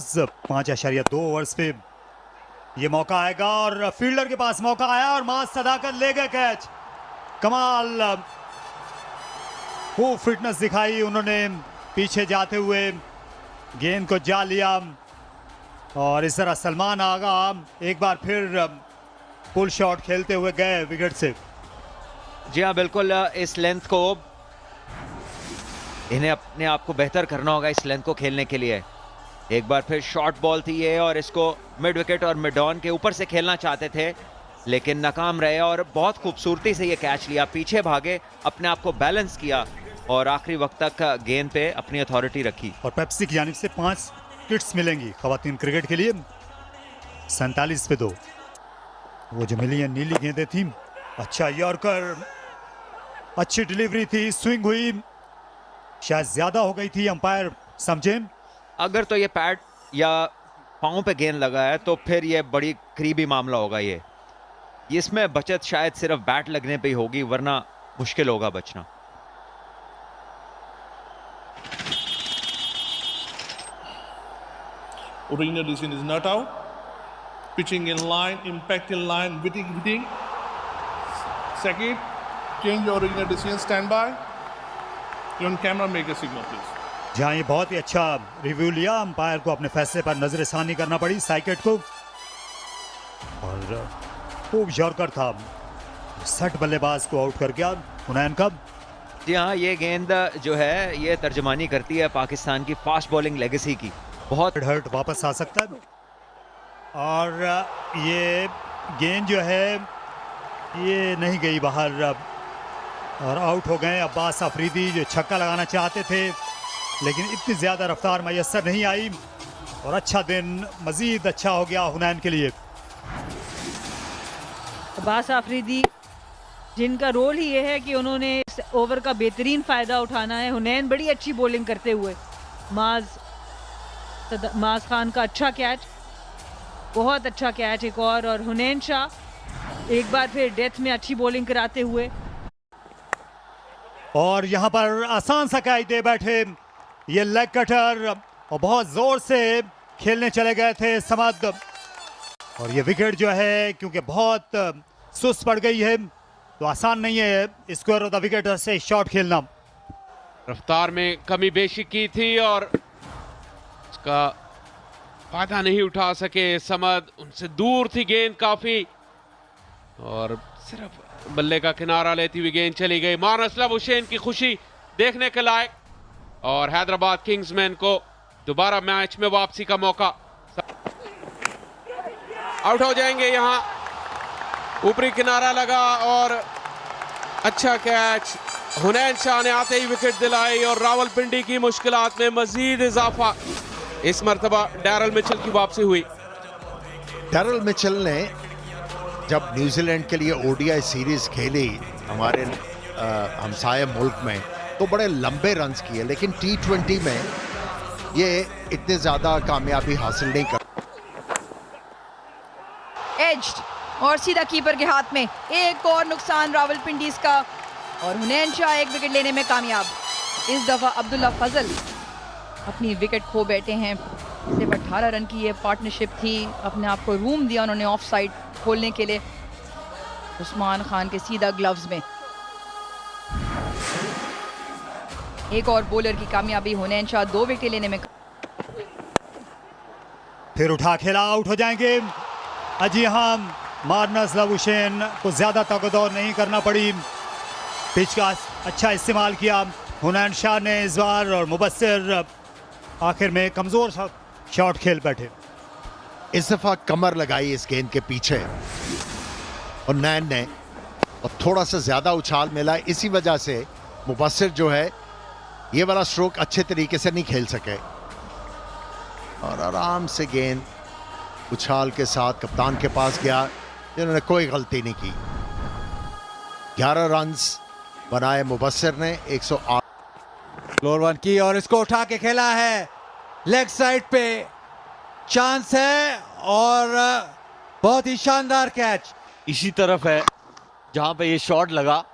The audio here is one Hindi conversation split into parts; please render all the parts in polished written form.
5.2 ओवर्स पे ये मौका आएगा और फील्डर के पास मौका आया और मास सदाकत ले गए कैच। कमाल वो फिटनेस दिखाई उन्होंने, पीछे जाते हुए गेंद को जा लिया और इस तरह सलमान आगा एक बार फिर पुल शॉट खेलते हुए गए विकेट से। जी हाँ बिल्कुल, इस लेंथ को इन्हें अपने आप को बेहतर करना होगा इस लेंथ को खेलने के लिए। एक बार फिर शॉर्ट बॉल थी ये और इसको मिड विकेट और मिड ऑन के ऊपर से खेलना चाहते थे लेकिन नाकाम रहे और बहुत खूबसूरती से ये कैच लिया, पीछे भागे, अपने आप को बैलेंस किया और आखिरी वक्त तक गेंद पे अपनी अथॉरिटी रखी। और पेप्सी की जानिब से 5 किट्स मिलेंगी खवातीन क्रिकेट के लिए, 47 पे 2। वो जो मिली है नीली गेंदें थी। अच्छा यॉर्कर, अच्छी डिलीवरी थी, स्विंग हुई, शायद ज्यादा हो गई थी, अंपायर समझे। अगर तो ये पैड या पांव पे गेंद लगा है तो फिर ये बड़ी करीबी मामला होगा। ये इसमें बचत शायद सिर्फ बैट लगने पे ही होगी, वरना मुश्किल होगा बचना। Original decision is not out. Pitching in line, impact in line, hitting. Second, change your original decision, stand by. You on camera, make a signal, please. जहाँ ये बहुत ही अच्छा रिव्यू लिया, अंपायर को अपने फैसले पर नजरसानी करना पड़ी साइकेट को और खूब यॉर्कर था, 60 बल्लेबाज को आउट कर गया हुनैन का। जी हाँ, ये गेंद जो है ये तर्जमानी करती है पाकिस्तान की फास्ट बॉलिंग लेगेसी की। बहुत हर्ट वापस आ सकता है और ये गेंद जो है ये नहीं गई बाहर और आउट हो गए अब्बास अफरीदी जो छक्का लगाना चाहते थे लेकिन इतनी ज्यादा रफ्तार मैसर नहीं आई और अच्छा दिन मजीद अच्छा हो गया हुनैन के लिए। अब्बास अफरीदी जिनका रोल ही ये है कि उन्होंने इस ओवर का बेहतरीन फ़ायदा उठाना है। हुनैन बड़ी अच्छी बॉलिंग करते हुए, माज खान का अच्छा कैच, बहुत अच्छा कैच एक और हुनैन शाह एक बार फिर डेथ में अच्छी बॉलिंग कराते हुए। और यहाँ पर आसान सा कैच दे बैठे ये लेग कटर और बहुत जोर से खेलने चले गए थे समद और ये विकेट जो है क्योंकि बहुत सुस्त पड़ गई है तो आसान नहीं है स्क्वायर ऑफ द विकेट से शॉट खेलना। रफ्तार में कमी बेशी की थी और उसका फायदा नहीं उठा सके समद, उनसे दूर थी गेंद काफी और सिर्फ बल्ले का किनारा लेती हुई गेंद चली गई। मान असलम हुसैन की खुशी देखने के लायक और हैदराबाद किंग्समैन को दोबारा मैच में वापसी का मौका। आउट हो जाएंगे, यहां ऊपरी किनारा लगा और अच्छा कैच, हुनैन शाह ने आते ही विकेट दिलाई और रावलपिंडी की मुश्किलात में मजीद इजाफा। इस मर्तबा डैरल मिचेल की वापसी हुई। डैरल मिचेल ने जब न्यूजीलैंड के लिए ओडीआई सीरीज खेली हमारे हमसाये मुल्क में तो बड़े लंबे रन्स किए लेकिन T20 में ये इतने ज्यादा कामयाबी हासिल नहीं कर। एज्ड और सीधा कीपर के हाथ में, एक और नुकसान रावलपिंडीज का और हुनैन शाह एक विकेट लेने में कामयाब। इस दफा अब्दुल्ला फजल अपनी विकेट खो बैठे हैं। सिर्फ 18 रन की ये पार्टनरशिप थी, अपने आप को रूम दिया उन्होंने ऑफ साइड खोलने के लिए। उस्मान खान के सीधा ग्लव्स में एक और बॉलर की कामयाबी, हुनैन शाह 2 विकेट लेने में। फिर उठा खेला, आउट हो जाएंगे। अजी हम मारनस लवुशेन को ज्यादा ताकतवर नहीं करना पड़ी, पिच का अच्छा इस्तेमाल किया हुनैन शाह ने इस बार और मुबस्सिर आखिर में कमजोर शॉट खेल बैठे। इस दफा कमर लगाई इस गेंद के पीछे और नैन ने और थोड़ा सा ज्यादा उछाल मिला, इसी वजह से मुबस्सिर जो है ये वाला स्ट्रोक अच्छे तरीके से नहीं खेल सके और आराम से गेंद उछाल के साथ कप्तान के पास गया जिन्होंने कोई गलती नहीं की। 11 रन्स बनाए मुबस्सिर ने, 108 फ्लोर वन की और इसको उठा के खेला है लेग साइड पे, चांस है और बहुत ही शानदार कैच इसी तरफ है जहां पे ये शॉट लगा।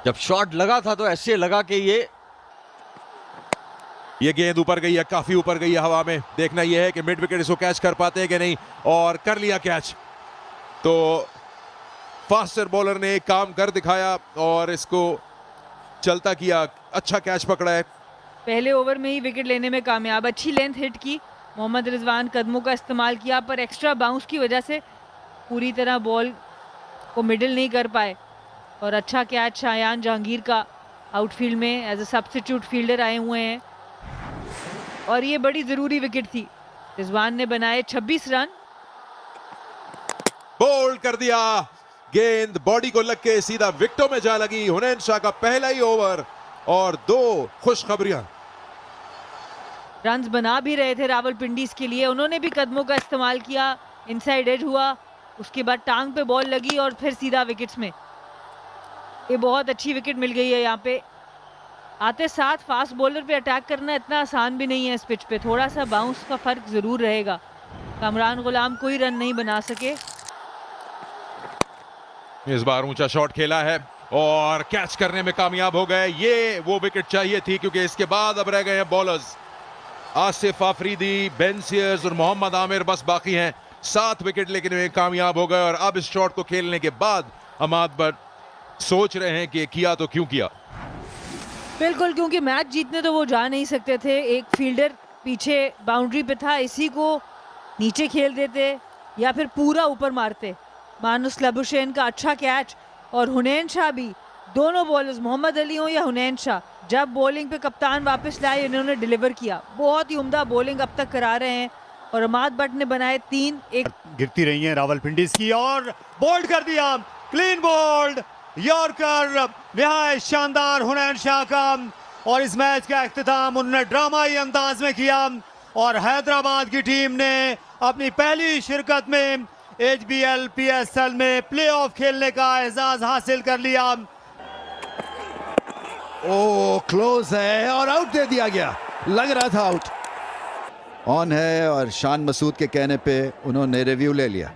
जब शॉट लगा था तो ऐसे लगा कि ये ये गेंद ऊपर गई है, काफी ऊपर गई है हवा में। देखना यह है कि मिड विकेट इसको कैच कर पाते हैं कि नहीं, और कर लिया कैच। तो फास्टर बॉलर ने एक काम कर दिखाया और इसको चलता किया, अच्छा कैच पकड़ा है। पहले ओवर में ही विकेट लेने में कामयाब, अच्छी लेंथ हिट की। मोहम्मद रिजवान कदमों का इस्तेमाल किया, पर एक्स्ट्रा बाउंस की वजह से पूरी तरह बॉल को मिडिल नहीं कर पाए। और अच्छा कैच शायान जहांगीर का, आउटफील्ड में एज ए सब्स्टिट्यूट फील्डर आए हुए हैं, और ये बड़ी ज़रूरी विकेट थी। रिजवान ने बनाए 26 रन। बोल्ड कर दिया, गेंद बॉडी को लग के सीधा विकेटों में जा लगी। हुनैन शाह का पहला ही ओवर और 2 खुशखबरियां। रन्स बना भी रहे थे रावलपिंडीज के लिए, उन्होंने भी कदमों का इस्तेमाल किया। इनसाइड एज हुआ, उसके बाद टांग पे बॉल लगी और फिर सीधा विकेट्स में। ये बहुत अच्छी विकेट मिल गई है। यहाँ पे आते साथ फास्ट बॉलर पे अटैक करना इतना आसान भी नहीं है इस पिच पे, थोड़ा सा बाउंस का फर्क जरूर रहेगा। कामरान गुलाम कोई रन नहीं बना सके। इस बार ऊंचा शॉट खेला है और कैच करने में कामयाब हो गए। ये वो विकेट चाहिए थी, क्योंकि इसके बाद अब रह गए हैं bowlers. Asif Afridi, Ben Sears और मोहम्मद आमिर बस बाकी हैं। 7 विकेट लेकिन वे कामयाब हो गए, और अब इस शॉट को खेलने के बाद हमाद भट्ट सोच रहे हैं कि किया तो क्यों किया। बिल्कुल, क्योंकि मैच जीतने तो वो जा नहीं सकते थे। एक फील्डर पीछे बाउंड्री पे था, इसी को नीचे खेल देते या फिर पूरा ऊपर मारते। मानुस लबुशेन का अच्छा कैच, और हुनैन शाह भी, दोनों बॉलर्स मोहम्मद अली हो या हुनैन शाह, जब बॉलिंग पे कप्तान वापस लाए इन्होंने डिलीवर किया। बहुत ही उम्दा बॉलिंग अब तक करा रहे हैं, और हमाद भट्ट ने बनाए 3। एक गिरती रही हैं रावलपिंडीज की, और बोल्ड कर दिया, क्लीन बोल्ड, यॉर्कर निहायत शानदार हुनैन शाह का। और इस मैच का इख्तिताम उन्होंने ड्रामाई अंदाज में किया, और हैदराबाद की टीम ने अपनी पहली शिरकत में HBL PSL में प्लेऑफ खेलने का एजाज हासिल कर लिया। ओ क्लोज है और आउट दे दिया गया, लग रहा था आउट। ऑन है और शान मसूद के कहने पे उन्होंने रिव्यू ले लिया।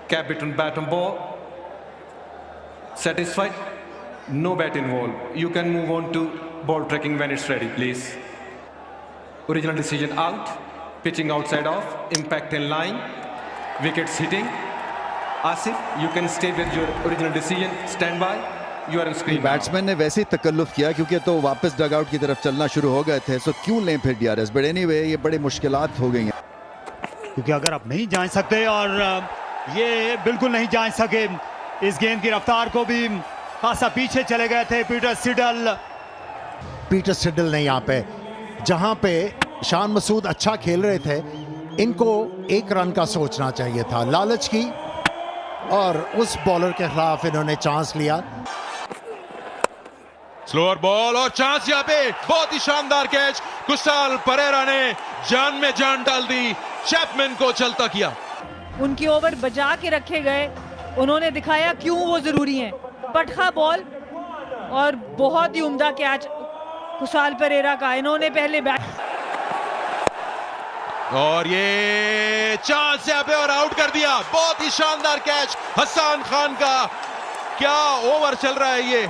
Cap between bat and ball. Satisfied? No bat involved. You can move on to ball tracking when it's ready, please. Original decision out. Pitching outside off. Impact in line. Wickets hitting. Asif, you can stay with your original decision. Stand by. You are on screen. Batsman ने वैसे ही तकल्लुफ किया, क्योंकि तो वापस डगआउट की तरफ चलना शुरू हो गए थे, सो क्यों लें फिर DRS। बट एनीवे ये बड़ी मुश्किलात हो गई हैं, क्योंकि अगर आप नहीं जान सकते, और ये बिल्कुल नहीं जान सके, इस गेंद की रफ्तार को भी खासा पीछे चले गए थे पीटर सिडल ने। यहाँ पे जहाँ पे शान मसूद अच्छा खेल रहे थे, इनको 1 रन का सोचना चाहिए था, लालच की, और उस बॉलर के खिलाफ इन्होंने चांस लिया। स्लोअर बॉल और चांस यहाँ पे, बहुत ही शानदार कैच। कुशाल परेरा ने जान में जान डाल दी, चैपमैन को चलता किया। उनके ओवर बचा के रखे गए, उन्होंने दिखाया क्यों वो जरूरी हैं। पटखा बॉल और बहुत ही उम्दा कैच कुशाल परेरा का, इन्होंने पहले बैट, और ये चांस यहाँ पे और आउट कर दिया। बहुत ही शानदार कैच हसन खान का। क्या ओवर चल रहा है ये।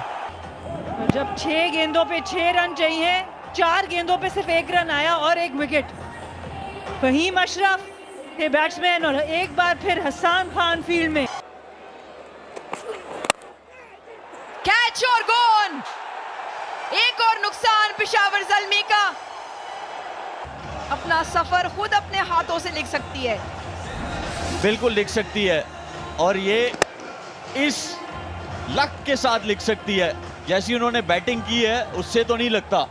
जब 6 गेंदों पे 6 रन चाहिए, 4 गेंदों पे सिर्फ 1 रन आया और 1 विकेट। फहीम अशरफ थे बैट्समैन, और एक बार फिर हसन खान फील्ड में। कैच और गोन, एक और नुकसान पेशावर ज़ल्मी का। अपना सफर खुद अपने हाथों से लिख सकती है। बिल्कुल लिख सकती है, और ये इस लक के साथ लिख सकती है। जैसी उन्होंने बैटिंग की है उससे तो नहीं लगता।